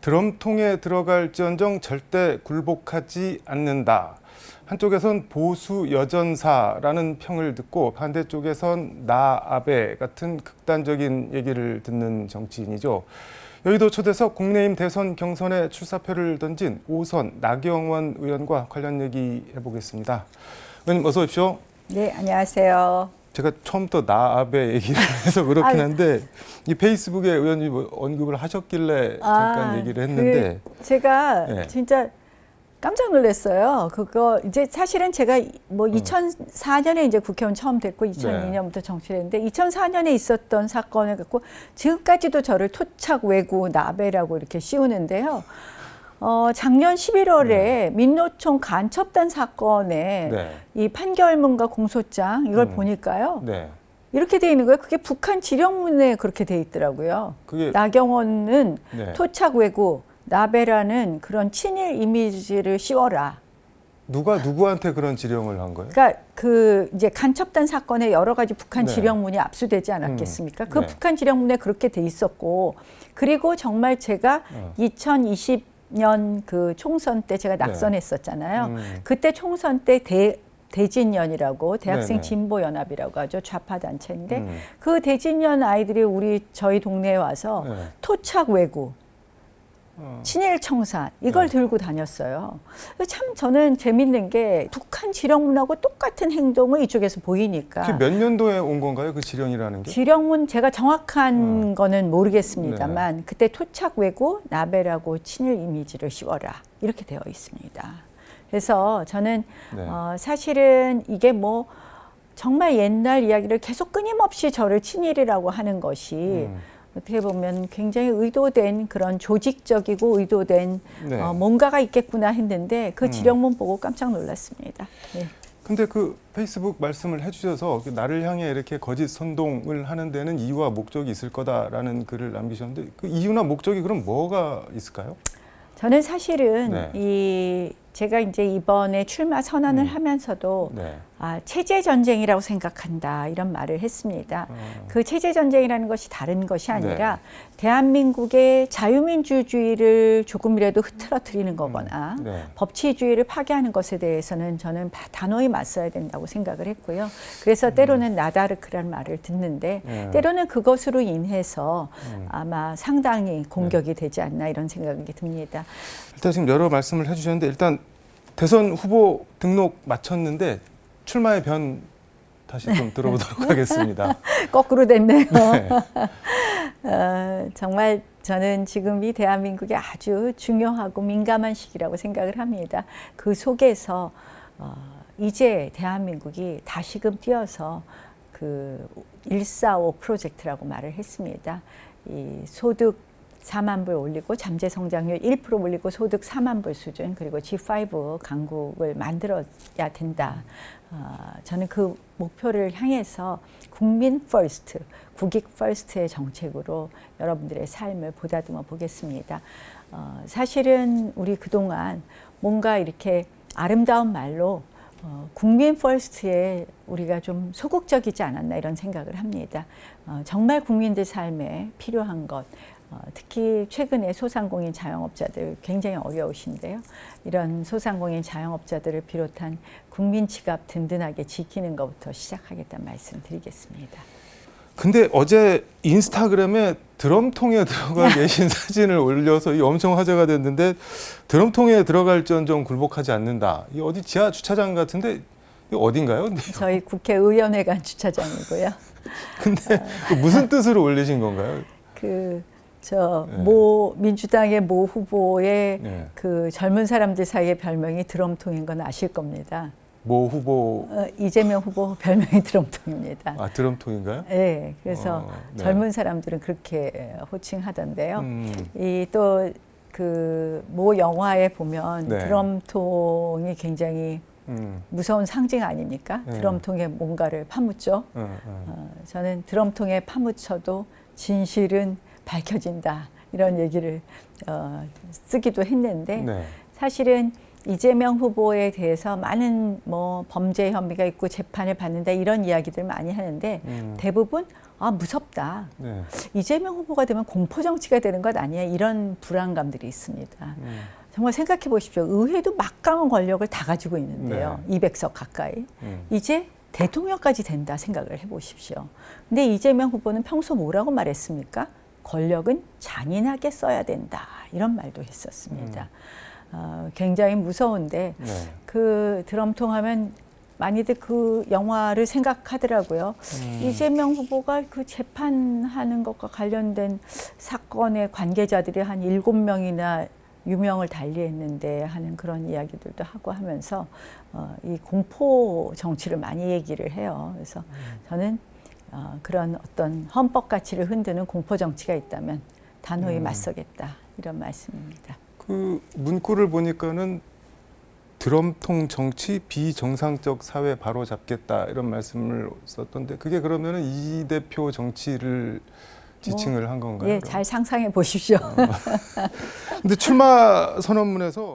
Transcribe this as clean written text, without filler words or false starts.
드럼통에 들어갈지언정 절대 굴복하지 않는다. 한쪽에선 보수 여전사라는 평을 듣고 반대쪽에선 나아베 같은 극단적인 얘기를 듣는 정치인이죠. 여의도 초대석 국내임 대선 경선에 출사표를 던진 5선 나경원 의원과 관련 얘기 해보겠습니다. 의원님 어서 오십시오. 네, 안녕하세요. 제가 처음부터 나아베 얘기를 해서 그렇긴 한데 이 페이스북에 의원님 언급을 하셨길래 잠깐 얘기를 했는데 제가 진짜 깜짝 놀랐어요. 그거 이제 사실은 제가 뭐 2004년에 이제 국회의원 처음 됐고 2002년부터 정치를 했는데 2004년에 있었던 사건을 갖고 지금까지도 저를 토착 외구 나베라고 이렇게 씌우는데요. 작년 11월에 민노총 간첩단 사건에 이 판결문과 공소장 이걸 보니까요. 이렇게 돼 있는 거예요. 그게 북한 지령문에 그렇게 돼 있더라고요. 나경원은 토착 외구, 나베라는 그런 친일 이미지를 씌워라. 누가 누구한테 그런 지령을 한 거예요? 그러니까 그 이제 간첩단 사건에 여러 가지 북한 지령문이 압수되지 않았겠습니까? 그 북한 지령문에 그렇게 돼 있었고, 그리고 정말 제가 2020년 그 총선 때 제가 낙선했었잖아요. 그때 총선 때 대진연이라고 대학생 진보연합이라고 하죠. 좌파 단체인데 그 대진연 아이들이 저희 동네에 와서 토착 외구, 친일 청산 이걸 들고 다녔어요. 참 저는 재밌는 게 북한 지령문하고 똑같은 행동을 이쪽에서 보이니까. 그게 몇 년도에 온 건가요? 그 지령이라는 게? 지령문 제가 정확한 거는 모르겠습니다만 그때 토착 외구 나베라고 친일 이미지를 씌워라 이렇게 되어 있습니다. 그래서 저는 사실은 이게 뭐 정말 옛날 이야기를 계속 끊임없이 저를 친일이라고 하는 것이 어떻게 보면 굉장히 의도된 그런 조직적이고 의도된 뭔가가 있겠구나 했는데 그 지령문 보고 깜짝 놀랐습니다. 근데 그 페이스북 말씀을 해주셔서 나를 향해 이렇게 거짓 선동을 하는 데는 이유와 목적이 있을 거다라는 글을 남기셨는데 그 이유나 목적이 그럼 뭐가 있을까요? 저는 사실은 제가 이제 이번에 출마 선언을 하면서도 체제 전쟁이라고 생각한다 이런 말을 했습니다. 그 체제 전쟁이라는 것이 다른 것이 아니라 대한민국의 자유민주주의를 조금이라도 흐트러뜨리는 거거나 법치주의를 파괴하는 것에 대해서는 저는 단호히 맞서야 된다고 생각을 했고요. 그래서 때로는 나다르크라는 말을 듣는데 때로는 그것으로 인해서 아마 상당히 공격이 되지 않나 이런 생각이 듭니다. 일단 지금 여러 말씀을 해주셨는데 일단 대선 후보 등록 마쳤는데 출마의 변 다시 좀 들어보도록 하겠습니다. 거꾸로 됐네요. 정말 저는 지금 이 대한민국이 아주 중요하고 민감한 시기라고 생각을 합니다. 그 속에서 이제 대한민국이 다시금 뛰어서 그 145 프로젝트라고 말을 했습니다. 이 소득 4만 불 올리고 잠재 성장률 1% 올리고 소득 4만 불 수준 그리고 G5 강국을 만들어야 된다. 저는 그 목표를 향해서 국민 퍼스트, 국익 퍼스트의 정책으로 여러분들의 삶을 보다듬어 보겠습니다. 사실은 우리 그동안 뭔가 이렇게 아름다운 말로 국민 퍼스트에 우리가 좀 소극적이지 않았나 이런 생각을 합니다. 정말 국민들 삶에 필요한 것, 특히 최근에 소상공인 자영업자들 굉장히 어려우신데요. 이런 소상공인 자영업자들을 비롯한 국민 지갑 든든하게 지키는 것부터 시작하겠다는 말씀 드리겠습니다. 근데 어제 인스타그램에 드럼통에 들어가 계신 사진을 올려서 엄청 화제가 됐는데 드럼통에 들어갈지언정 굴복하지 않는다. 이 어디 지하 주차장 같은데 이거 어딘가요? 저희 국회의원회관 주차장이고요. 근데 무슨 뜻으로 올리신 건가요? 민주당의 모 후보의 그 젊은 사람들 사이의 별명이 드럼통인 건 아실 겁니다. 모 후보? 이재명 후보 별명이 드럼통입니다. 아, 드럼통인가요? 네, 그래서 젊은 사람들은 그렇게 호칭하던데요. 이 또 그 모 영화에 보면 드럼통이 굉장히 무서운 상징 아닙니까? 드럼통에 뭔가를 파묻죠. 저는 드럼통에 파묻혀도 진실은 밝혀진다 이런 얘기를 쓰기도 했는데 사실은 이재명 후보에 대해서 많은 뭐 범죄 혐의가 있고 재판을 받는다 이런 이야기들 많이 하는데 대부분 무섭다. 네. 이재명 후보가 되면 공포 정치가 되는 것 아니야 이런 불안감들이 있습니다. 정말 생각해 보십시오. 의회도 막강한 권력을 다 가지고 있는데요. 200석 가까이. 이제 대통령까지 된다 생각을 해보십시오. 근데 이재명 후보는 평소 뭐라고 말했습니까? 권력은 잔인하게 써야 된다. 이런 말도 했었습니다. 굉장히 무서운데 네. 그 드럼통하면 많이들 그 영화를 생각하더라고요. 이재명 후보가 그 재판하는 것과 관련된 사건의 관계자들이 한 7명이나 유명을 달리했는데 하는 그런 이야기들도 하고 하면서 이 공포 정치를 많이 얘기를 해요. 그래서 저는 그런 어떤 헌법 가치를 흔드는 공포 정치가 있다면 단호히 맞서겠다 이런 말씀입니다. 그 문구를 보니까는 드럼통 정치 비정상적 사회 바로 잡겠다 이런 말씀을 썼던데 그게 그러면은 이 대표 정치를 지칭을 한 건가요? 예, 잘 상상해 보십시오. 근데 출마 선언문에서